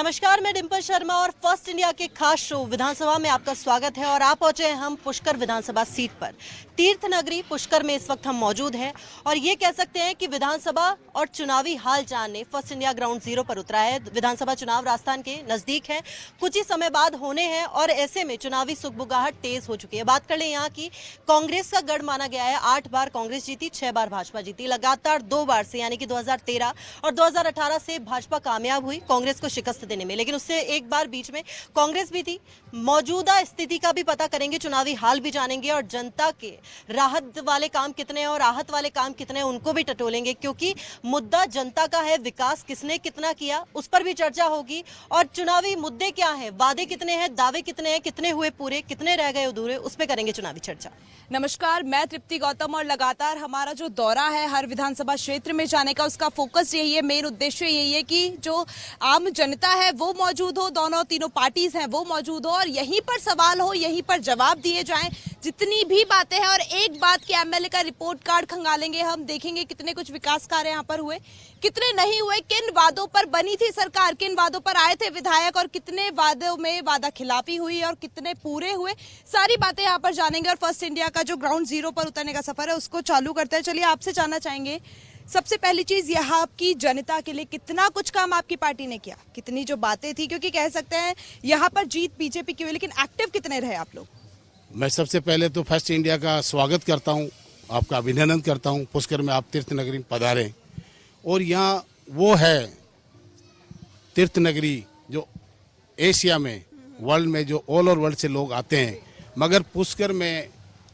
नमस्कार, मैं डिम्पल शर्मा और फर्स्ट इंडिया के खास शो विधानसभा में आपका स्वागत है। और आप पहुंचे हैं हम पुष्कर विधानसभा सीट पर। तीर्थ नगरी पुष्कर में इस वक्त हम मौजूद हैं और ये कह सकते हैं कि विधानसभा और चुनावी हाल जानने फर्स्ट इंडिया ग्राउंड जीरो पर उतरा है। विधानसभा चुनाव राजस्थान के नजदीक है, कुछ ही समय बाद होने हैं और ऐसे में चुनावी सुगबुगाहट तेज हो चुकी है। बात कर ले यहाँ की कांग्रेस का गढ़ माना गया है। 8 बार कांग्रेस जीती, 6 बार भाजपा जीती। लगातार 2 बार से यानी कि 2013 और 2018 से भाजपा कामयाब हुई कांग्रेस को शिकस्त देने में, लेकिन उससे एक बार बीच में कांग्रेस भी थी। मौजूदा स्थिति का भी पता करेंगे, चुनावी हाल भी जानेंगे और जनता के राहत वाले काम कितने हैं और राहत वाले काम कितने हैं उनको भी टटोलेंगे, क्योंकि मुद्दा जनता का है। विकास किसने कितना किया उस पर भी चर्चा होगी और चुनावी मुद्दे क्या है, वादे कितने हैं, दावे कितने हैं, कितने हुए पूरे, कितने रह गए अधूरे, उस पर करेंगे चुनावी चर्चा। नमस्कार, मैं तृप्ति गौतम और लगातार हमारा जो दौरा है हर विधानसभा क्षेत्र में जाने का, उसका फोकस यही है, मेन उद्देश्य यही है कि जो आम जनता है वो मौजूद हो, दोनों तीनों पार्टीज हैं वो मौजूद हो और यहीं पर सवाल हो, यहीं पर जवाब दिए जाएं। जितनी भी बातें हैं और एक बात के एमएलए का रिपोर्ट कार्ड खंगालेंगे हम, देखेंगे कितने कुछ विकास कार्य यहाँ पर हुए, कितने नहीं हुए, किन वादों पर बनी थी सरकार, किन वादों पर आए थे विधायक और कितने वादों में वादा खिलाफी हुई और कितने पूरे हुए, सारी बातें यहाँ पर जानेंगे। और फर्स्ट इंडिया का जो ग्राउंड जीरो पर उतरने का सफर है उसको चालू करते हैं। चलिए आपसे जानना चाहेंगे, सबसे पहली चीज, यहाँ आपकी जनता के लिए कितना कुछ काम आपकी पार्टी ने किया, कितनी जो बातें थी, क्योंकि कह सकते हैं यहाँ पर जीत बीजेपी की हुई, लेकिन एक्टिव कितने रहे आप लोग? मैं सबसे पहले तो फर्स्ट इंडिया का स्वागत करता हूँ, आपका अभिनंदन करता हूँ। पुष्कर में आप तीर्थ नगरी में पधारे और यहाँ वो है तीर्थ नगरी जो एशिया में, वर्ल्ड में, जो ऑल ओवर वर्ल्ड से लोग आते हैं, मगर पुष्कर में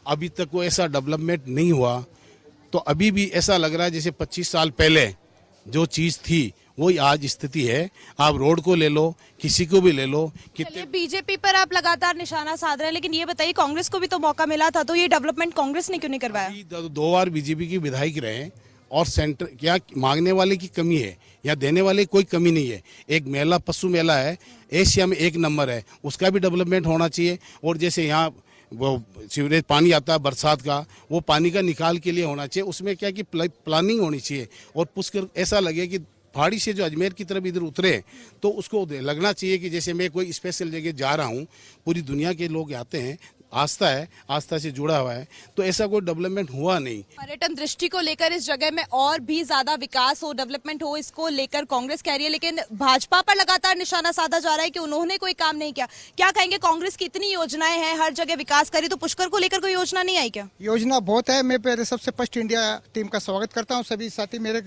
अभी तक वो ऐसा डेवलपमेंट नहीं हुआ। तो अभी भी ऐसा लग रहा है जैसे 25 साल पहले जो चीज़ थी वही आज स्थिति है। आप रोड को ले लो, किसी को भी ले लो, कितने बीजेपी पर आप लगातार निशाना साध रहे हैं, लेकिन ये बताइए कांग्रेस को भी तो मौका मिला था, तो ये डेवलपमेंट कांग्रेस ने क्यों नहीं करवाया? 2 बार बीजेपी की विधायक रहे और सेंटर क्या मांगने वाले की कमी है या देने वाले कोई कमी नहीं है। एक मेला, पशु मेला है, एशिया में 1 नंबर है, उसका भी डेवलपमेंट होना चाहिए। और जैसे यहाँ वो सीवरेज पानी आता है बरसात का, वो पानी का निकाल के लिए होना चाहिए, उसमें क्या कि प्लानिंग होनी चाहिए। और पुष्कर ऐसा लगे कि पहाड़ी से जो अजमेर की तरफ इधर उतरे तो उसको लगना चाहिए कि जैसे मैं कोई स्पेशल जगह जा रहा हूँ, पूरी दुनिया के लोग आते हैं, आस्था है, आस्था से जुड़ा हुआ है, तो ऐसा कोई डेवलपमेंट हुआ नहीं। पर्यटन दृष्टि को लेकर इस जगह में और भी ज्यादा विकास हो, डेवलपमेंट हो, इसको लेकर कांग्रेस कह रही है, लेकिन भाजपा पर लगातार निशाना साधा जा रहा है कि उन्होंने कोई काम नहीं किया। क्या कहेंगे, कांग्रेस की इतनी योजनाएं हैं, हर जगह विकास करी, तो पुष्कर को लेकर कोई योजना नहीं आई क्या? योजना बहुत है। मैं पहले सबसे फर्स्ट इंडिया टीम का स्वागत करता हूँ, सभी साथी मेरे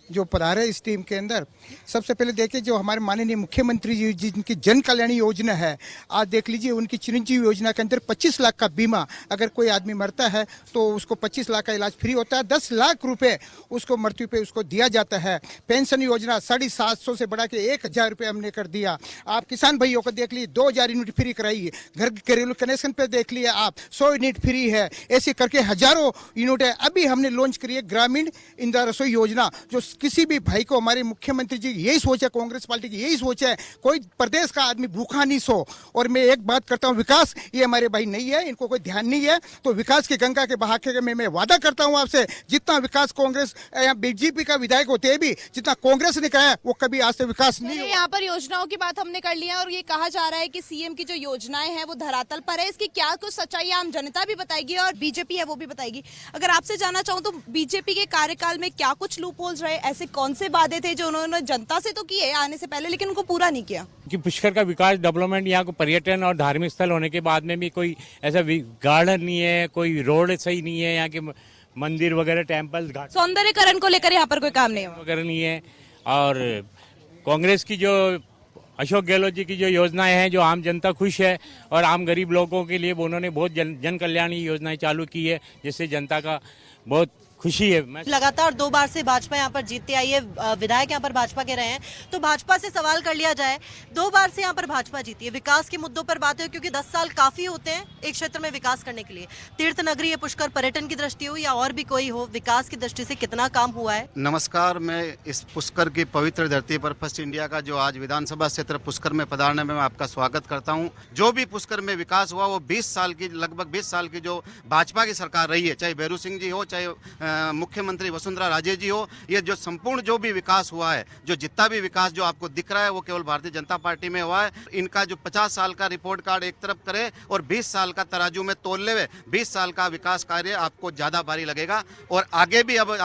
जो पधारे इस टीम के अंदर। सबसे पहले देखिए, जो हमारे माननीय मुख्यमंत्री जी जिनकी जन कल्याणी योजना है, आज देख लीजिए, उनकी चिरंजीवी योजना के अंदर 25 लाख का बीमा, अगर कोई आदमी मरता है तो उसको 25 लाख का इलाज फ्री होता है, 10 लाख रुपए उसको मृत्यु पे उसको दिया जाता है। पेंशन योजना 750 से बढ़ा के 1000 रुपये हमने कर दिया। आप किसान भाइयों को देख लीजिए, 2000 यूनिट फ्री कराइए। घर घरेलू कनेक्शन पे देख लिए आप, 100 यूनिट फ्री है। ऐसे करके हजारों यूनिट है। अभी हमने लॉन्च करी है ग्रामीण इंदिरा रसोई योजना, जो किसी भी भाई को, हमारे मुख्यमंत्री जी यही सोच है, कांग्रेस पार्टी की यही सोच है, कोई प्रदेश का आदमी भूखा नहीं सो। और मैं एक बात करता हूँ, विकास ये हमारे भाई नहीं है, इनको कोई ध्यान नहीं है, तो विकास की गंगा के बहाके में मैं वादा करता हूं आपसे, जितना विकास कांग्रेस या बीजेपी का विधायक होते हैं भी, जितना कांग्रेस ने कहा है वो कभी आज से विकास नहीं हुआ। यहाँ पर योजनाओं की बात हमने कर ली है और ये कहा जा रहा है कि सीएम की जो योजनाएं हैं वो धरातल पर है, इसकी क्या कुछ सच्चाई आम जनता भी बताएगी और बीजेपी है वो भी बताएगी। अगर आपसे जानना चाहूँ तो बीजेपी के कार्यकाल में क्या कुछ लूप होल्स रहे, ऐसे कौन से वादे थे जो उन्होंने जनता से तो किए आने से पहले, लेकिन उनको पूरा नहीं किया? कि पुष्कर का विकास, डेवलपमेंट, यहाँ को पर्यटन और धार्मिक स्थल होने के बाद में भी कोई ऐसा गार्डन नहीं है, कोई रोड सही नहीं है, यहाँ के मंदिर वगैरह, टेम्पल, सौंदर्यकरण को लेकर यहाँ पर कोई काम नहीं वगैरह नहीं है। और कांग्रेस की जो अशोक गहलोत जी की जो योजनाएं हैं, जो आम जनता खुश है और आम गरीब लोगों के लिए उन्होंने बहुत जन कल्याणी योजनाएं चालू की है, जिससे जनता का बहुत खुशी है। लगातार 2 बार से भाजपा यहाँ पर जीतती आई है, विधायक यहाँ पर भाजपा के रहे हैं, तो भाजपा से सवाल कर लिया जाए, 2 बार से यहाँ पर भाजपा जीती है, विकास के मुद्दों पर बात है, क्योंकि 10 साल काफी होते हैं एक क्षेत्र में विकास करने के लिए। तीर्थ नगरी है पुष्कर, पर्यटन की दृष्टि हो या और भी कोई हो, विकास की दृष्टि से कितना काम हुआ है? नमस्कार, मैं इस पुष्कर की पवित्र धरती पर फर्स्ट इंडिया का जो आज विधानसभा क्षेत्र पुष्कर में पधारने में मैं आपका स्वागत करता हूँ। जो भी पुष्कर में विकास हुआ वो 20 साल की, लगभग 20 साल की जो भाजपा की सरकार रही है, चाहे भैरू सिंह जी हो, चाहे मुख्यमंत्री वसुंधरा राजे जी हो, ये जो संपूर्ण जो भी विकास हुआ है, जो जितना भी विकास जो आपको दिख रहा है वो केवल भारतीय जनता पार्टी में हुआ है। इनका जो 50 साल का रिपोर्ट कार्ड एक तरफ करे और 20 साल का तराजू में तोल ले, 20 साल का विकास कार्य आपको ज्यादा भारी लगेगा। और आगे भी अब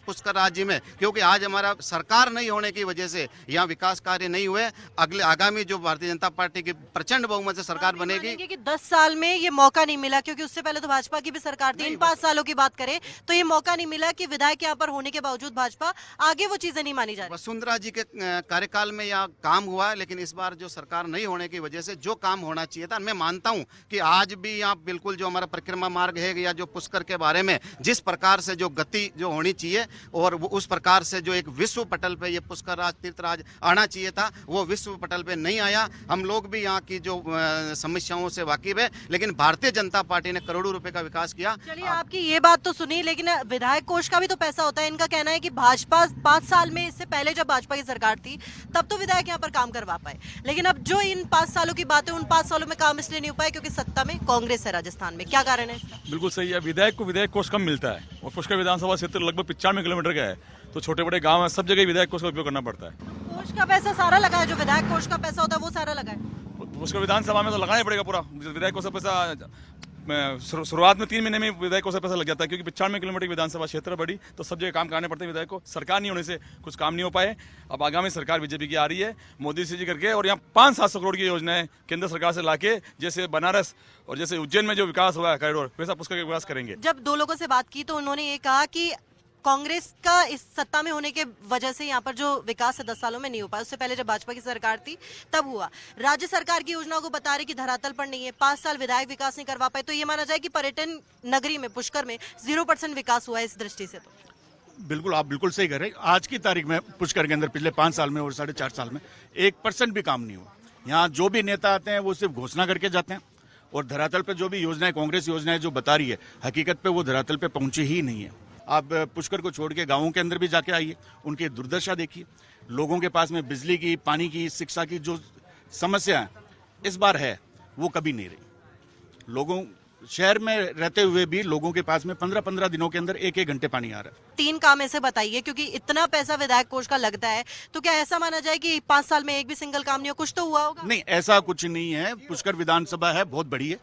पुष्कर राज्य में, क्योंकि आज हमारा सरकार नहीं होने की वजह से यहाँ विकास कार्य नहीं हुए, अगले आगामी जो भारतीय जनता पार्टी की प्रचंड बहुमत से सरकार बनेगी कि 10 साल में ये मौका नहीं मिला, क्योंकि उससे पहले तो भाजपा की भी सरकार थी। इन 5 सालों की बात करें तो ये मौका नहीं मिला कि विधायक यहाँ पर होने के बावजूद भाजपा आगे वो चीजें नहीं मानी जा रही। वसुंधरा जी के कार्यकाल में यह काम हुआ है, लेकिन इस बार जो सरकार नहीं होने की वजह से जो काम होना चाहिए था, मैं मानता हूं कि आज भी यहाँ बिल्कुल जो हमारा परिक्रमा मार्ग है या जो पुष्कर के बारे में जिस प्रकार से जो गति जो होनी चाहिए और वो उस प्रकार से जो एक विश्व पटल पे ये पुष्कर राज तीर्थराज आना चाहिए था, वो विश्व पटल पे नहीं आया। हम लोग भी यहाँ की जो समस्याओं से वाकिफ है, लेकिन भारतीय जनता पार्टी ने करोड़ों रुपए का विकास किया। चलिए, आपकी ये बात तो सुनी, लेकिन विधायक कोष का भी तो पैसा होता है। इनका कहना है कि भाजपा 5 साल में, इससे पहले जब भाजपा की सरकार थी तब तो विधायक यहाँ पर काम करवा पाए, लेकिन अब जो इन 5 सालों की बात है, उन 5 सालों में काम इसलिए नहीं हो पाए क्योंकि सत्ता में कांग्रेस है राजस्थान में। क्या कारण है इसका? बिल्कुल सही है, विधायक को विधायक कोष कम मिलता है और पुष्कर विधानसभा क्षेत्र लगभग 95 किलोमीटर का है, तो छोटे बड़े गांव है, सब जगह विधायक कोष का उपयोग करना पड़ता है। कोष का पैसा सारा लगा है, जो विधायक कोष का पैसा होता है वो सारा लगा है। पुष्कर विधानसभा में तो लगाना ही पड़ेगा पूरा विधायक कोष का पैसा। शुरुआत में 3 महीने में विधायक को सब पैसा लग जाता है, क्योंकि 95 किलोमीटर की विधानसभा क्षेत्र बड़ी, तो सब जगह काम कराने पड़ते हैं विधायक को। सरकार नहीं होने से कुछ काम नहीं हो पाए। अब आगामी सरकार बीजेपी की आ रही है, मोदी जी करके, और यहाँ 500-700 करोड़ की योजनाएं केंद्र सरकार से लाके, जैसे बनारस और जैसे उज्जैन में जो विकास हुआ है कॉरिडोर, वैसा पुष्कर का विकास करेंगे। जब 2 लोगों से बात की तो उन्होंने ये कहा कि कांग्रेस का इस सत्ता में होने के वजह से यहाँ पर जो विकास है 10 सालों में नहीं हो पाया, उससे पहले जब भाजपा की सरकार थी तब हुआ। राज्य सरकार की योजनाओं को बता रही कि धरातल पर नहीं है, 5 साल विधायक विकास नहीं करवा पाए, तो ये माना जाए कि पर्यटन नगरी में पुष्कर में 0% विकास हुआ है इस दृष्टि से। तो बिल्कुल, आप बिल्कुल सही कर रहे हैं। आज की तारीख में पुष्कर के अंदर पिछले 5 साल में और 4.5 साल में 1% भी काम नहीं हुआ। यहाँ जो भी नेता आते हैं वो सिर्फ घोषणा करके जाते हैं, और धरातल पे जो भी योजनाएं, कांग्रेस योजनाएं जो बता रही है, हकीकत पे वो धरातल पे पहुंची ही नहीं है। आप पुष्कर को छोड़ के गाँवों के अंदर भी जाके आइए, उनकी दुर्दशा देखिए। लोगों के पास में बिजली की, पानी की, शिक्षा की जो समस्या इस बार है वो कभी नहीं रही। लोगों, शहर में रहते हुए भी लोगों के पास में 15-15 दिनों के अंदर 1-1 घंटे पानी आ रहा है। 3 काम ऐसे बताइए, क्योंकि इतना पैसा विधायक कोष का लगता है, तो क्या ऐसा माना जाए कि 5 साल में एक भी सिंगल काम नहीं हो? कुछ तो हुआ होगा। नहीं, ऐसा कुछ नहीं है। पुष्कर विधानसभा है, बहुत बड़ी है।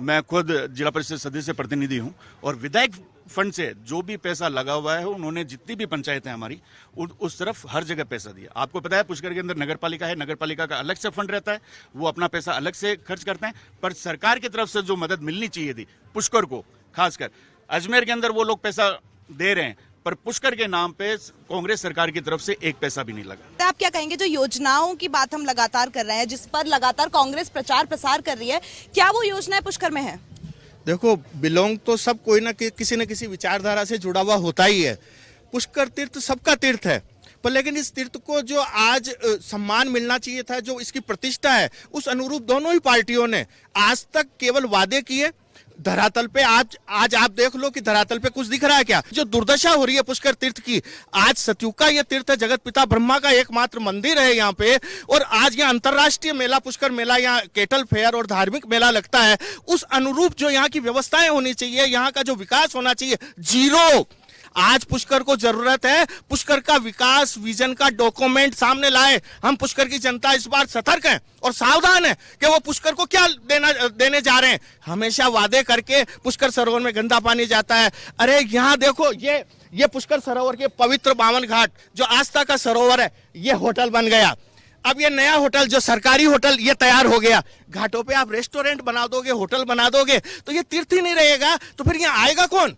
मैं खुद जिला परिषद सदस्य प्रतिनिधि हूं, और विधायक फंड से जो भी पैसा लगा हुआ है, उन्होंने जितनी भी पंचायतें हमारी उस तरफ हर जगह पैसा दिया। आपको पता है पुष्कर के अंदर नगर पालिका है, नगर पालिका का अलग से फंड रहता है, वो अपना पैसा अलग से खर्च करते हैं। पर सरकार की तरफ से जो मदद मिलनी चाहिए थी पुष्कर को, खासकर अजमेर के अंदर वो लोग पैसा दे रहे हैं, पर पुष्कर के नाम पे कांग्रेस सरकार की तरफ से 1 पैसा भी नहीं लगा। तो आप क्या कहेंगे, जो योजनाओं की बात हम लगातार कर रहे हैं, जिस पर लगातार कांग्रेस प्रचार प्रसार कर रही है, क्या वो योजनाएं पुष्कर में है? देखो, बिलोंग तो सब कोई ना किसी न किसी विचारधारा से जुड़ा हुआ होता ही है। पुष्कर तीर्थ सबका तीर्थ है, पर लेकिन इस तीर्थ को जो आज सम्मान मिलना चाहिए था, जो इसकी प्रतिष्ठा है, उस अनुरूप दोनों ही पार्टियों ने आज तक केवल वादे किए। धरातल पे आज आप देख लो कि धरातल पे कुछ दिख रहा है क्या? जो दुर्दशा हो रही है पुष्कर तीर्थ की, आज सतयुग का ये तीर्थ है, जगत पिता ब्रह्मा का एकमात्र मंदिर है यहाँ पे, और आज यहाँ अंतर्राष्ट्रीय मेला, पुष्कर मेला, यहाँ केटल फेयर और धार्मिक मेला लगता है। उस अनुरूप जो यहाँ की व्यवस्थाएं होनी चाहिए, यहाँ का जो विकास होना चाहिए, 0। आज पुष्कर को जरूरत है पुष्कर का विकास विजन का डॉक्यूमेंट सामने लाए। हम पुष्कर की जनता इस बार सतर्क है और सावधान है कि वो पुष्कर को क्या देने जा रहे हैं। हमेशा वादे करके पुष्कर सरोवर में गंदा पानी जाता है। अरे यहाँ देखो, ये पुष्कर सरोवर के पवित्र 52 घाट जो आस्था का सरोवर है, ये होटल बन गया। अब ये नया होटल, जो सरकारी होटल, ये तैयार हो गया। घाटों पे आप रेस्टोरेंट बना दोगे, होटल बना दोगे, तो ये तीर्थ ही नहीं रहेगा, तो फिर यहाँ आएगा कौन?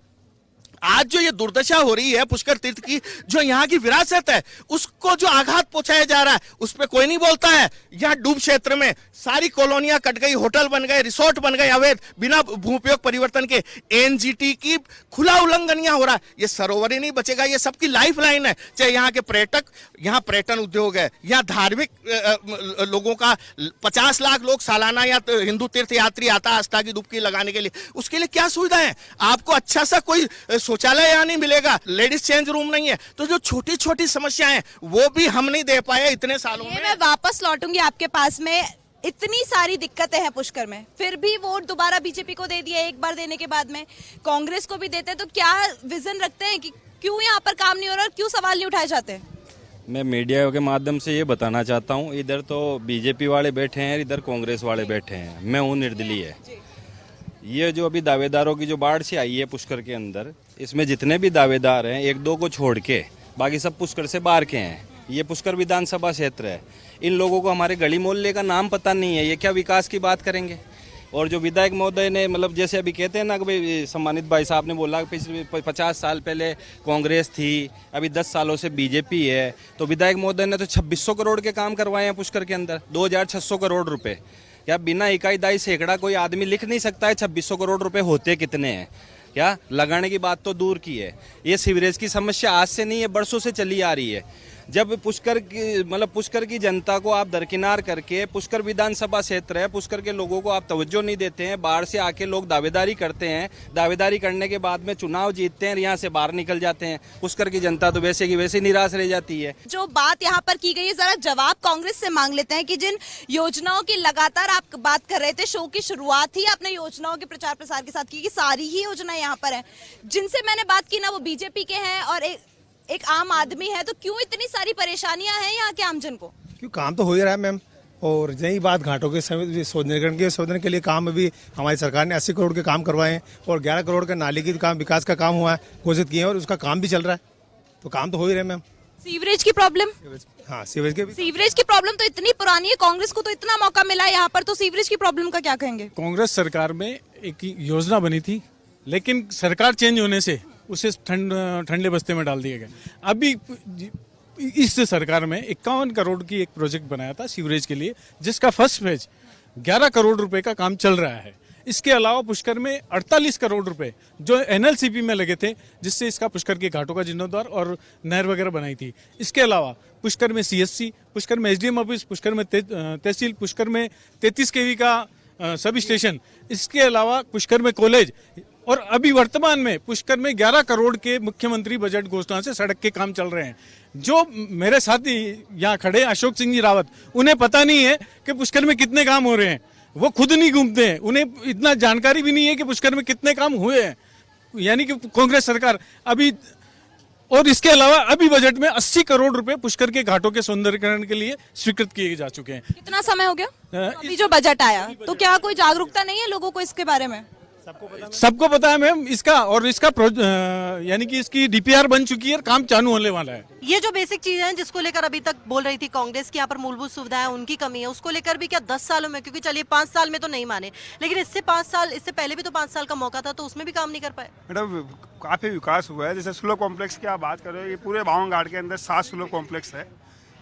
आज जो ये दुर्दशा हो रही है पुष्कर तीर्थ की, जो यहाँ की विरासत है, उसको जो आघात पहुंचाया जा रहा है, उस पर कोई नहीं बोलता है। यहाँ डूब क्षेत्र में सारी कॉलोनियां कट गई, होटल बन गए, रिसोर्ट बन गए अवैध, बिना भूपयोग परिवर्तन के। एनजीटी की खुला उल्लंघन यहाँ हो रहा है। ये सरोवर ही नहीं बचेगा, ये सबकी लाइफ लाइन है। चाहे यहाँ के पर्यटक, यहाँ पर्यटन उद्योग है, यहाँ धार्मिक लोगों का 50 लाख लोग सालाना या हिंदू तीर्थ यात्री आता है आस्था की डुबकी लगाने के लिए। उसके लिए क्या सुविधा है? आपको अच्छा सा कोई शौचालय यहाँ नहीं मिलेगा, लेडीज चेंज रूम नहीं है। तो जो छोटी छोटी समस्याएं वो भी हम नहीं दे पाए इतने सालों में। मैं वापस लौटूंगी आपके पास में। इतनी सारी दिक्कतें हैं पुष्कर में, फिर भी वोट दोबारा बीजेपी को दे दिया। एक बार देने के बाद में कांग्रेस को भी देते हैं, तो क्या विजन रखते हैं कि क्यों यहाँ पर काम नहीं हो रहा और क्यों सवाल नहीं उठाए जाते? मैं मीडिया के माध्यम से ये बताना चाहता हूँ, इधर तो बीजेपी वाले बैठे हैं, इधर कांग्रेस वाले बैठे हैं। मैं हूँ निर्दलीय। ये जो अभी दावेदारों की जो बाढ़ से आई है पुष्कर के अंदर, इसमें जितने भी दावेदार हैं, एक दो को छोड़ के बाकी सब पुष्कर से बाहर के हैं। ये पुष्कर विधानसभा क्षेत्र है। इन लोगों को हमारे गली मोहल्ले का नाम पता नहीं है, ये क्या विकास की बात करेंगे? और जो विधायक महोदय ने, मतलब जैसे अभी कहते हैं ना कि भाई सम्मानित भाई साहब ने बोला कि पिछले 50 साल पहले कांग्रेस थी, अभी 10 सालों से बीजेपी है, तो विधायक महोदय ने तो 2600 करोड़ के काम करवाए हैं पुष्कर के अंदर, 2600 करोड़ रुपए। क्या बिना इकाई दाई सैकड़ा कोई आदमी लिख नहीं सकता है 2600 करोड़ रुपए होते कितने हैं? क्या लगाने की बात तो दूर की है। ये सीवरेज की समस्या आज से नहीं है, बरसों से चली आ रही है। जब पुष्कर की जनता को आप दरकिनार करके, पुष्कर विधानसभा क्षेत्र है, पुष्कर के लोगों को आप तवज्जो नहीं देते हैं, बाहर से आके लोग दावेदारी करते हैं, दावेदारी करने के बाद में चुनाव जीतते हैं, यहाँ से बाहर निकल जाते हैं, पुष्कर की जनता तो वैसे की वैसे निराश रह जाती है। जो बात यहाँ पर की गई है, जरा जवाब कांग्रेस से मांग लेते हैं कि जिन योजनाओं की लगातार आप बात कर रहे थे, शो की शुरुआत ही आपने योजनाओं के प्रचार प्रसार के साथ की कि सारी ही योजनाएं यहाँ पर हैं। जिनसे मैंने बात की ना, वो बीजेपी के हैं और एक आम आदमी है, तो क्यों इतनी सारी परेशानियां हैं यहाँ के आमजन को? क्यों, काम तो हो ही रहा है मैम। और यही बात घाटों के शोधन के लिए काम अभी हमारी सरकार ने 80 करोड़ के काम करवाए हैं और 11 करोड़ का नाली की काम, विकास का काम हुआ है, घोषित किए हैं और उसका काम भी चल रहा है, तो काम तो हो ही रहा है मैम। सीवरेज की प्रॉब्लम? हाँ, सीवरेज की प्रॉब्लम तो इतनी पुरानी है, कांग्रेस को तो इतना मौका मिला है यहाँ पर, तो सीवरेज की प्रॉब्लम का क्या कहेंगे? कांग्रेस सरकार में एक योजना बनी थी, लेकिन सरकार चेंज होने से उसे ठंडे बस्ते में डाल दिया गया। अभी इस सरकार में 51 करोड़ की एक प्रोजेक्ट बनाया था सीवरेज के लिए, जिसका फर्स्ट फेज 11 करोड़ रुपए का काम चल रहा है। इसके अलावा पुष्कर में 48 करोड़ रुपए जो एनएलसीपी में लगे थे, जिससे इसका पुष्कर के घाटों का जीर्णोद्धार और नहर वगैरह बनाई थी। इसके अलावा पुष्कर में सीएससी, पुष्कर में एसडीएम ऑफिस, पुष्कर में तहसील, पुष्कर में 33 केवी का सब स्टेशन, इसके अलावा पुष्कर में कॉलेज, और अभी वर्तमान में पुष्कर में 11 करोड़ के मुख्यमंत्री बजट घोषणा से सड़क के काम चल रहे हैं। जो मेरे साथी यहाँ खड़े अशोक सिंह जी रावत, उन्हें पता नहीं है कि पुष्कर में कितने काम हो रहे हैं। वो खुद नहीं घूमते हैं, उन्हें इतना जानकारी भी नहीं है कि पुष्कर में कितने काम हुए हैं। यानी कि कांग्रेस सरकार अभी, और इसके अलावा अभी बजट में 80 करोड़ रुपए पुष्कर के घाटों के सौंदर्यीकरण के लिए स्वीकृत किए जा चुके हैं। कितना समय हो गया अभी जो बजट आया, तो क्या कोई जागरूकता नहीं है लोगों को इसके बारे में? सबको पता है मैम इसका, और इसका यानी कि इसकी डीपीआर बन चुकी है, काम चालू होने वाला है। ये जो बेसिक चीजें हैं जिसको लेकर अभी तक बोल रही थी कांग्रेस की यहाँ पर मूलभूत सुविधाएं उनकी कमी है, उसको लेकर भी क्या 10 सालों में, क्योंकि चलिए 5 साल में तो नहीं माने, लेकिन इससे पहले भी तो 5 साल का मौका था, तो उसमें भी काम नहीं कर पाए? मैडम, काफी विकास हुआ है। जैसे सुलभ कॉम्प्लेक्स की आप बात कर रहे हो, ये पूरे बावन घाट के अंदर 7 सुलभ कॉम्प्लेक्स है।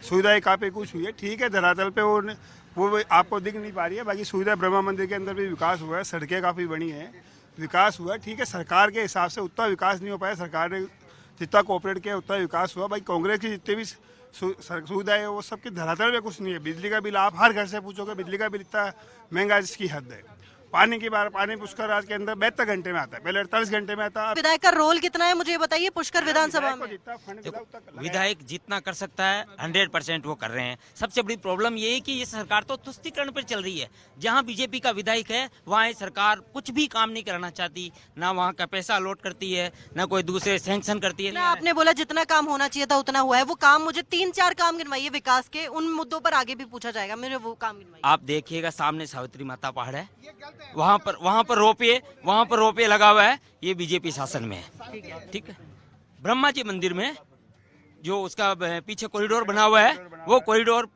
सुविधाएं काफी कुछ हुई है, ठीक है, धरातल पे वो आपको दिख नहीं पा रही है। बाकी सुविधा ब्रह्मा मंदिर के अंदर भी विकास हुआ है, सड़कें काफी बनी है, विकास हुआ है, ठीक है। सरकार के हिसाब से उतना विकास नहीं हो पाया, सरकार ने जितना कोऑपरेट किया उतना विकास हुआ। भाई कांग्रेस की जितनी भी सुविधा है वो सबकी धरातल में कुछ नहीं है। बिजली का बिल आप हर घर से पूछोगे, बिजली का बिल इतना महंगा जिसकी हद है। पानी की बार, पानी पुष्कर राज के अंदर 72 घंटे में आता है, पहले 48 घंटे में आता है। विधायक का रोल कितना है मुझे ये बताइए पुष्कर विधानसभा में? विधायक जितना कर सकता है 100% वो कर रहे हैं। सबसे बड़ी प्रॉब्लम ये है कि ये सरकार तो तुष्टीकरण पर चल रही है। जहां बीजेपी का विधायक है वहां सरकार कुछ भी काम नहीं करना चाहती, ना वहां का पैसा अलॉट करती है, ना कोई दूसरे सैंक्शन करती है। आपने बोला जितना काम होना चाहिए था उतना हुआ है, वो काम मुझे 3-4 काम गिनवाइए विकास के, उन मुद्दों पर आगे भी पूछा जाएगा, मेरे वो काम गिनवाइए। आप देखिएगा सामने सावित्री माता पहाड़ है, वहाँ पर रोपवे लगा हुआ है, ये बीजेपी शासन में है, ठीक है। ब्रह्मा जी मंदिर में जो उसका पीछे कॉरिडोर बना हुआ है, वो कॉरिडोर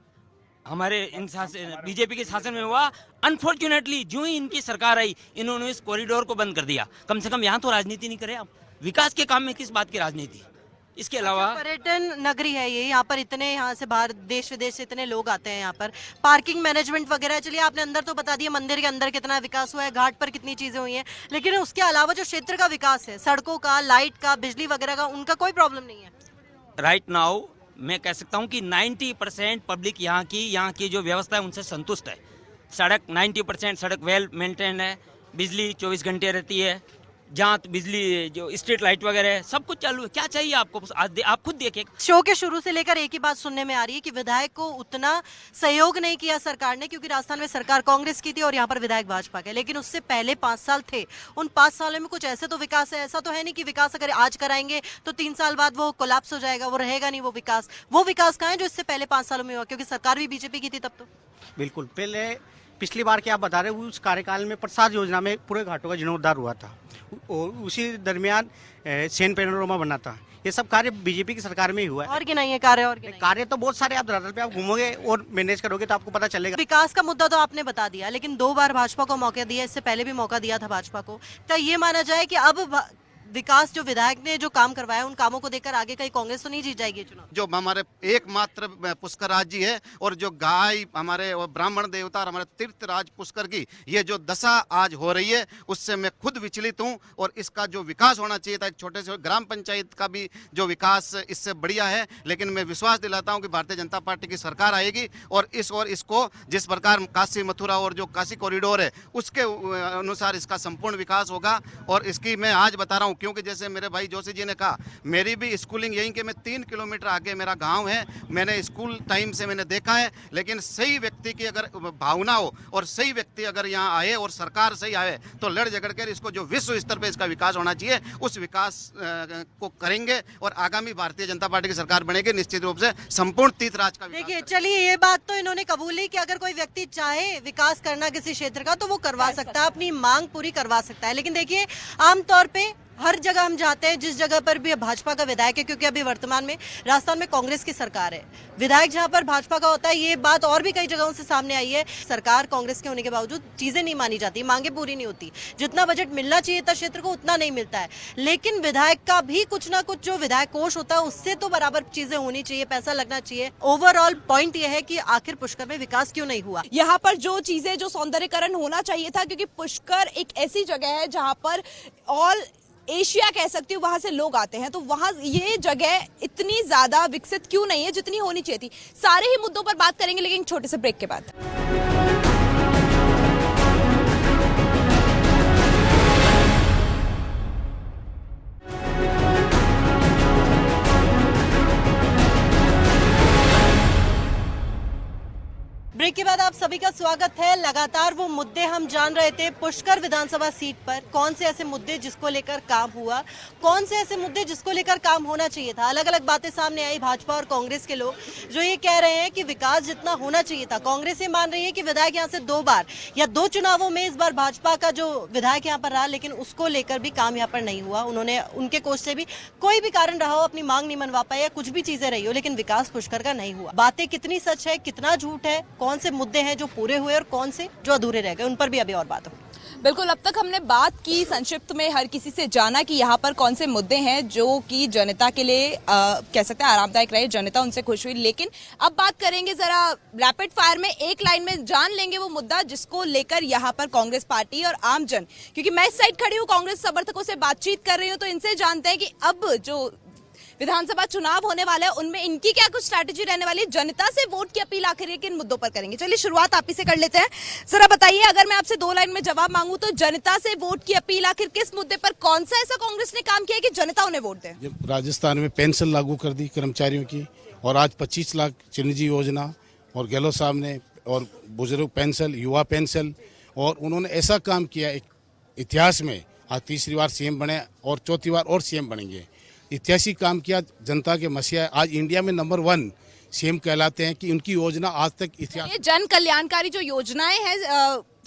हमारे बीजेपी के शासन में हुआ। अनफॉर्चुनेटली जो ही इनकी सरकार आई, इन्होंने इस कॉरिडोर को बंद कर दिया। कम से कम यहाँ तो राजनीति नहीं करे आप, विकास के काम में किस बात की राजनीति? इसके अलावा पर्यटन नगरी है ये, यहाँ पर इतने, यहाँ से बाहर देश विदेश से इतने लोग आते हैं यहाँ पर, पार्किंग मैनेजमेंट वगैरह, चलिए आपने अंदर तो बता दिया मंदिर के अंदर कितना विकास हुआ है, घाट पर कितनी चीजें हुई हैं, लेकिन उसके अलावा जो क्षेत्र का विकास है, सड़कों का, लाइट का, बिजली वगैरह का, उनका कोई प्रॉब्लम नहीं है। राइट नाउ मैं कह सकता हूँ कि 90% पब्लिक यहाँ की जो व्यवस्था है उनसे संतुष्ट है। सड़क 90% सड़क वेल मेंटेन है, बिजली 24 घंटे रहती है, जहाँ बिजली जो स्ट्रीट लाइट वगैरह है सब कुछ चालू है। क्या चाहिए आपको? आप खुद देखिए। शो के शुरू से लेकर एक ही बात सुनने में आ रही है कि विधायक को उतना सहयोग नहीं किया सरकार ने, क्योंकि राजस्थान में सरकार कांग्रेस की थी और यहाँ पर विधायक भाजपा के। लेकिन उससे पहले 5 साल थे, उन 5 सालों में कुछ ऐसे तो विकास है। ऐसा तो है नहीं कि विकास अगर आज कराएंगे तो 3 साल बाद वो कोलैप्स हो जाएगा, वो रहेगा नहीं वो विकास। वो विकास कहाँ है जो इससे पहले 5 सालों में हुआ, क्योंकि सरकार भी बीजेपी की थी तब तो। बिल्कुल, पहले पिछली बार क्या आप बता रहे हो, उस कार्यकाल में प्रसाद योजना में पूरे घाटों का जीर्णोद्धार हुआ था और उसी दरमियान सेन पैनोरमा बना था। ये सब कार्य बीजेपी की सरकार में ही हुआ है। और नहीं है कार्य, और कार्य तो बहुत सारे, आप धरातल पे आप घूमोगे और मैनेज करोगे तो आपको पता चलेगा। विकास का मुद्दा तो आपने बता दिया, लेकिन 2 बार भाजपा को मौका दिया, इससे पहले भी मौका दिया था भाजपा को। तो ये माना जाए कि अब विकास जो विधायक ने जो काम करवाया उन कामों को देखकर आगे कहीं कांग्रेस तो नहीं जीत जाएगी चुनाव। जो हमारे एकमात्र पुष्कर राज जी है और जो गाय हमारे ब्राह्मण देवता और हमारे तीर्थ राज पुष्कर की ये जो दशा आज हो रही है, उससे मैं खुद विचलित हूं। और इसका जो विकास होना चाहिए था, एक छोटे से ग्राम पंचायत का भी जो विकास इससे बढ़िया है। लेकिन मैं विश्वास दिलाता हूं कि भारतीय जनता पार्टी की सरकार आएगी और इसको जिस प्रकार काशी मथुरा और जो काशी कॉरिडोर है उसके अनुसार इसका संपूर्ण विकास होगा। और इसकी मैं आज बता रहा हूं, क्योंकि जैसे मेरे भाई जोशी जी ने कहा, मेरी भी स्कूलिंग यहीं के, मैं 3 किलोमीटर आगे मेरा गांव है, मैंने स्कूल टाइम से मैंने देखा है। लेकिन सही व्यक्ति की अगर भावना हो और सही व्यक्ति अगर यहाँ आए और सरकार सही आए तो लड़ झगड़ कर इसको जो विश्व स्तर पे इसका विकास होना चाहिए उस विकास को करेंगे और आगामी भारतीय जनता पार्टी की सरकार बनेगी निश्चित रूप से संपूर्ण तीर्थराज का। देखिए, चलिए ये बात तो इन्होंने कबूली कि अगर कोई व्यक्ति चाहे विकास करना किसी क्षेत्र का तो वो करवा सकता है, अपनी मांग पूरी करवा सकता है। लेकिन देखिए, आमतौर पे हर जगह हम जाते हैं जिस जगह पर भी भाजपा का विधायक है, क्योंकि अभी वर्तमान में राजस्थान में कांग्रेस की सरकार है, विधायक जहां पर भाजपा का होता है, ये बात और भी कई जगहों से सामने आई है, सरकार कांग्रेस के होने के बावजूद चीजें नहीं मानी जाती, मांगे पूरी नहीं होती, जितना बजट मिलना चाहिए था क्षेत्र को उतना नहीं मिलता है। लेकिन विधायक का भी कुछ ना कुछ जो विधायक कोष होता है उससे तो बराबर चीजें होनी चाहिए, पैसा लगना चाहिए। ओवरऑल पॉइंट यह है कि आखिर पुष्कर में विकास क्यों नहीं हुआ। यहाँ पर जो चीजें, जो सौंदर्यकरण होना चाहिए था, क्योंकि पुष्कर एक ऐसी जगह है जहाँ पर ऑल एशिया कह सकती हूँ वहां से लोग आते हैं, तो वहां ये जगह इतनी ज्यादा विकसित क्यों नहीं है जितनी होनी चाहिए थी। सारे ही मुद्दों पर बात करेंगे लेकिन छोटे से ब्रेक के बाद। ब्रेक के बाद आप सभी का स्वागत है। लगातार वो मुद्दे हम जान रहे थे पुष्कर विधानसभा सीट पर, कौन से ऐसे मुद्दे जिसको लेकर काम हुआ, कौन से ऐसे मुद्दे जिसको लेकर काम होना चाहिए था। अलग अलग बातें सामने आई भाजपा और कांग्रेस के लोग जो ये कह रहे हैं कि विकास जितना होना चाहिए था, कांग्रेस ये मान रही है कि विधायक यहाँ से 2 बार या 2 चुनावों में इस बार भाजपा का जो विधायक यहाँ पर रहा, लेकिन उसको लेकर भी काम यहाँ पर नहीं हुआ। उन्होंने उनके कोष से भी कोई भी कारण रहा हो, अपनी मांग नहीं मनवा पाए या कुछ भी चीजें रही हो, लेकिन विकास पुष्कर का नहीं हुआ। बातें कितनी सच है, कितना झूठ है, कौन से मुद्दे हैं जो पूरे हुए और कौन से जो अधूरे रह गए, उन पर भी अभी और बात हो। बिल्कुल, अब तक हमने बात की संक्षिप्त में, हर किसी से जाना कि यहाँ पर कौन से मुद्दे हैं जो कि जनता के लिए कह सकते हैं आरामदायक रहे, जनता उनसे खुश हुई। लेकिन अब बात करेंगे जरा रैपिड फायर में, एक लाइन में जान लेंगे वो मुद्दा जिसको लेकर यहाँ पर कांग्रेस पार्टी और आमजन, क्योंकि मैं इस साइड खड़ी हूँ, कांग्रेस समर्थकों से बातचीत कर रही हूँ, तो इनसे जानते हैं कि अब जो विधानसभा चुनाव होने वाले हैं उनमें इनकी क्या कुछ स्ट्रैटेजी रहने वाली है। जनता से वोट की अपील आखिर किन मुद्दों पर करेंगे। चलिए शुरुआत आप ही से कर लेते हैं। जरा बताइए, अगर मैं आपसे 2 लाइन में जवाब मांगू तो जनता से वोट की अपील आखिर किस मुद्दे पर, कौन सा ऐसा कांग्रेस ने काम किया है कि जनता उन्हें वोट दे। राजस्थान में पेंशन लागू कर दी कर्मचारियों की, और आज 25 लाख चिरंजीवी योजना, और गहलोत साहब ने, और बुजुर्ग पेंशन, युवा पेंशन, और उन्होंने ऐसा काम किया एक इतिहास में, आज 3री बार सीएम बने और 4थी बार और सीएम बनेंगे। ऐतिहासिक काम किया, जनता के मसीहा, आज इंडिया में नंबर 1 सीएम कहलाते हैं कि उनकी योजना आज तक इतिहास। ये जन कल्याणकारी जो योजनाएं हैं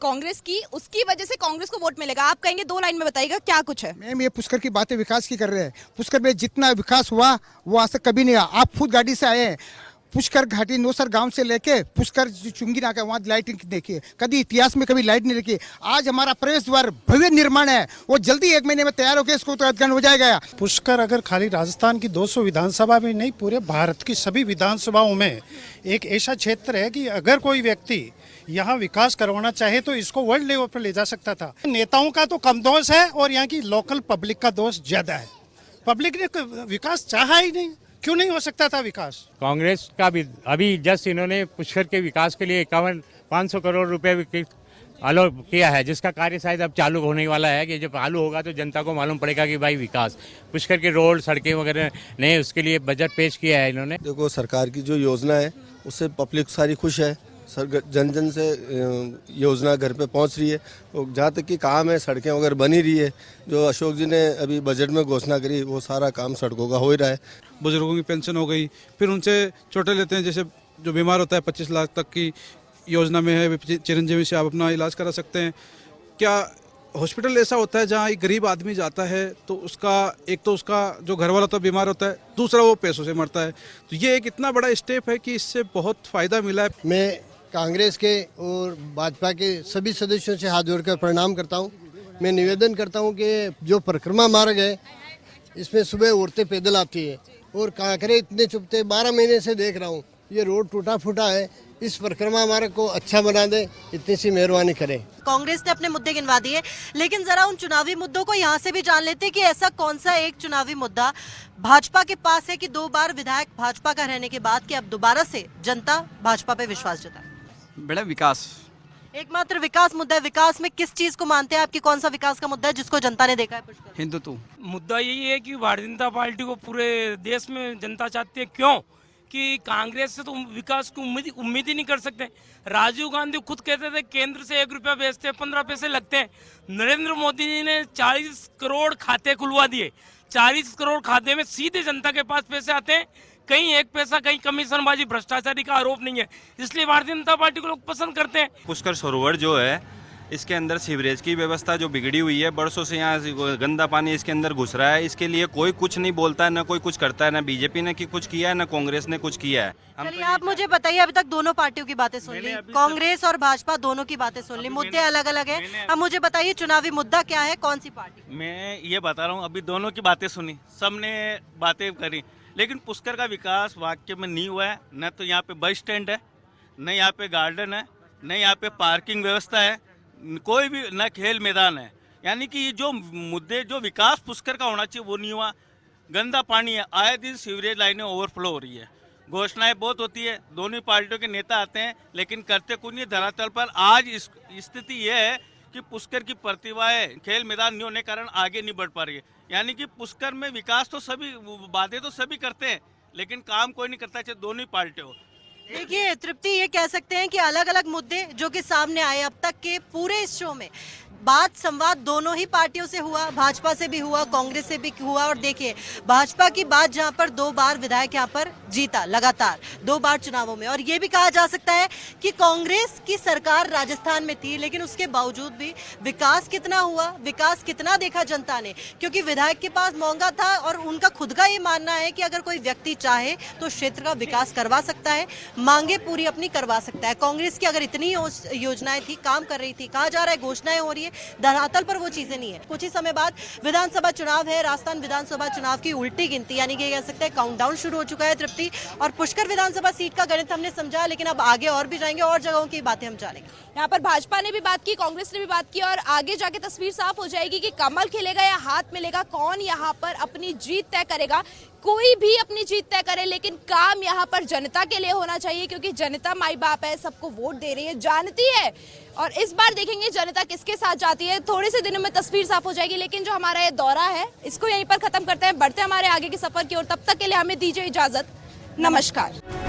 कांग्रेस की, उसकी वजह से कांग्रेस को वोट मिलेगा। आप कहेंगे 2 लाइन में बताइएगा क्या कुछ है। मैम, ये पुष्कर की बातें विकास की कर रहे हैं। पुष्कर में जितना विकास हुआ वो आज तक कभी नहीं हुआ। आप खुद गाड़ी से आए हैं, पुष्कर घाटी नौसर गांव से लेके पुष्कर चुंगी नाका, वहाँ लाइटिंग देखिए, कभी इतिहास में कभी लाइट नहीं रखी। आज हमारा प्रवेश द्वार भव्य निर्माण है, वो जल्दी 1 महीने में तैयार होकर इसको तो उद्घाटन हो जाएगा। पुष्कर अगर खाली राजस्थान की 200 विधानसभा में नहीं, पूरे भारत की सभी विधानसभाओं में एक ऐसा क्षेत्र है कि अगर कोई व्यक्ति यहाँ विकास करवाना चाहे तो इसको वर्ल्ड लेवल पर ले जा सकता था। नेताओं का तो कम दोष है और यहाँ की लोकल पब्लिक का दोष ज्यादा है। पब्लिक ने विकास चाहा ही नहीं, क्यों नहीं हो सकता था विकास। कांग्रेस का भी अभी जस्ट इन्होंने पुष्कर के विकास के लिए 500 करोड़ रुपए अलॉट किया है, जिसका कार्य शायद अब चालू होने वाला है कि जब चालू होगा तो जनता को मालूम पड़ेगा कि भाई विकास पुष्कर के रोड सड़कें वगैरह नए, उसके लिए बजट पेश किया है इन्होंने। देखो सरकार की जो योजना है उससे पब्लिक सारी खुश है, जन जन से योजना घर पे पहुंच रही है। और जहाँ तक कि काम है सड़कें वगैरह बनी रही है, जो अशोक जी ने अभी बजट में घोषणा करी वो सारा काम सड़कों का हो ही रहा है। बुजुर्गों की पेंशन हो गई, फिर उनसे छोटे लेते हैं, जैसे जो बीमार होता है 25 लाख तक की योजना में है, चिरंजीवी से आप अपना इलाज करा सकते हैं। क्या हॉस्पिटल ऐसा होता है जहाँ एक गरीब आदमी जाता है तो उसका एक तो उसका जो घर वाला तो बीमार होता है, दूसरा वो पैसों से मरता है। तो ये एक इतना बड़ा स्टेप है कि इससे बहुत फायदा मिला है। मैं कांग्रेस के और भाजपा के सभी सदस्यों से हाथ जोड़कर प्रणाम करता हूँ। मैं निवेदन करता हूँ कि जो परिक्रमा मार्ग है इसमें सुबह औरतें पैदल आती है और कांकरे इतने चुपते 12 महीने से देख रहा हूँ, ये रोड टूटा फूटा है, इस परिक्रमा मार्ग को अच्छा बना दे, इतनी सी मेहरबानी करें। कांग्रेस ने अपने मुद्दे गिनवा दिए, लेकिन जरा उन चुनावी मुद्दों को यहाँ से भी जान लेते हैं कि ऐसा कौन सा एक चुनावी मुद्दा भाजपा के पास है कि 2 बार विधायक भाजपा का रहने के बाद कि अब दोबारा से जनता भाजपा पे विश्वास जताए। बड़ा विकास, एकमात्र विकास मुद्दा है। विकास में किस चीज को मानते हैं, आपकी कौन सा विकास का मुद्दा है जिसको जनता ने देखा है? पुष्कर, हिंदुत्व मुद्दा यही है कि भारतीय जनता पार्टी को पूरे देश में जनता चाहती है। क्यों कि कांग्रेस से तो विकास की उम्मीद ही नहीं कर सकते। राजीव गांधी खुद कहते थे केंद्र से 1 रुपया बेचते 15 पैसे लगते हैं। नरेंद्र मोदी जी ने 40 करोड़ खाते खुलवा दिए। 40 करोड़ खाते में सीधे जनता के पास पैसे आते हैं, कहीं 1 पैसा, कहीं कमीशनबाजी, भ्रष्टाचारी का आरोप नहीं है। इसलिए भारतीय जनता पार्टी को लोग पसंद करते हैं। पुष्कर सरोवर जो है इसके अंदर सीवरेज की व्यवस्था जो बिगड़ी हुई है, बरसों से यहाँ गंदा पानी इसके अंदर घुस रहा है। इसके लिए कोई कुछ नहीं बोलता है, ना कोई कुछ करता है, ना बीजेपी ने कुछ किया है, ना कांग्रेस ने कुछ किया है। चलिए आप मुझे बताइए, अभी तक दोनों पार्टियों की बातें सुन ली, कांग्रेस और भाजपा दोनों की बातें सुन ली, मुद्दे अलग अलग हैं। अब मुझे बताइए चुनावी मुद्दा क्या है, कौन सी पार्टी? मैं ये बता रहा हूँ, अभी दोनों की बातें सुनी, सबने बातें करी, लेकिन पुष्कर का विकास वाकई में नहीं हुआ है। न तो यहाँ पे बस स्टैंड है, न यहाँ पे गार्डन है, न यहाँ पे पार्किंग व्यवस्था है, कोई भी न खेल मैदान है। यानी कि ये जो मुद्दे, जो विकास पुष्कर का होना चाहिए वो नहीं हुआ। गंदा पानी है, आए दिन सीवरेज लाइनें ओवरफ्लो हो रही है। घोषणाएं बहुत होती है, दोनों पार्टियों के नेता आते हैं लेकिन करते कुछ नहीं। धरातल पर आज स्थिति ये है कि पुष्कर की प्रतिभाएं खेल मैदान नहीं होने के कारण आगे नहीं बढ़ पा रही है। यानी कि पुष्कर में विकास तो सभी, बातें तो सभी करते हैं लेकिन काम कोई नहीं करता, चाहे दोनों पार्टी हो। देखिए तृप्ति, ये कह सकते हैं कि अलग अलग मुद्दे जो कि सामने आए अब तक के पूरे इस शो में, बात संवाद दोनों ही पार्टियों से हुआ, भाजपा से भी हुआ, कांग्रेस से भी हुआ। और देखिए भाजपा की बात जहां पर 2 बार विधायक यहां पर जीता लगातार 2 बार चुनावों में, और ये भी कहा जा सकता है कि कांग्रेस की सरकार राजस्थान में थी लेकिन उसके बावजूद भी विकास कितना हुआ, विकास कितना देखा जनता ने, क्योंकि विधायक के पास मौका था और उनका खुद का ये मानना है कि अगर कोई व्यक्ति चाहे तो क्षेत्र का विकास करवा सकता है, मांगे पूरी अपनी करवा सकता है। कांग्रेस की अगर इतनी योजनाएं थी, काम कर रही थी, कहा जा रहा है घोषणाएं हो रही है, धरातल पर वो चीजें नहीं है। कुछ ही समय बाद विधानसभा चुनाव है, राजस्थान विधानसभा चुनाव की उल्टी गिनती, यानी कि कह सकते हैं काउंटडाउन शुरू हो चुका है तृप्ति। और पुष्कर विधानसभा सीट का गणित हमने समझा, लेकिन अब आगे और भी जाएंगे और जगहों की बातें हम जानेंगे। यहाँ पर भाजपा ने भी बात की, कांग्रेस ने भी बात की और आगे जाके तस्वीर साफ हो जाएगी कि कमल खिलेगा या हाथ मिलेगा, कौन यहाँ पर अपनी जीत तय करेगा। कोई भी अपनी जीत तय करे लेकिन काम यहाँ पर जनता के लिए होना चाहिए, क्योंकि जनता माई बाप है, सबको वोट दे रही है, जानती है। और इस बार देखेंगे जनता किसके साथ जाती है, थोड़े से दिनों में तस्वीर साफ हो जाएगी। लेकिन जो हमारा ये दौरा है इसको यहीं पर खत्म करते हैं, बढ़ते हैं हमारे आगे के सफर की ओर। तब तक के लिए हमें दीजिए इजाजत, नमस्कार।